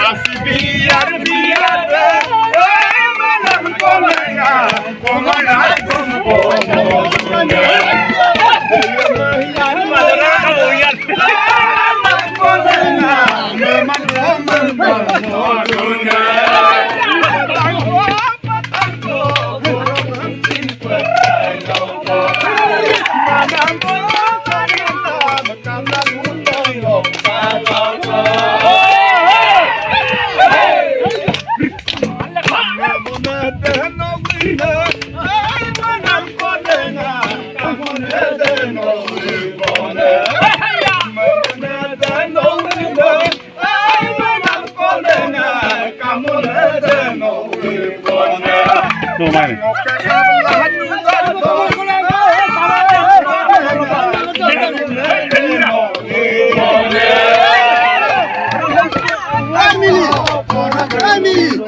আসবিয়ার বিয়াতে মনম কোলেগা কোমনা কোমবো মনে মহিয়ার মাদরা ওয়ার কোলেগা মন মন মনে Emily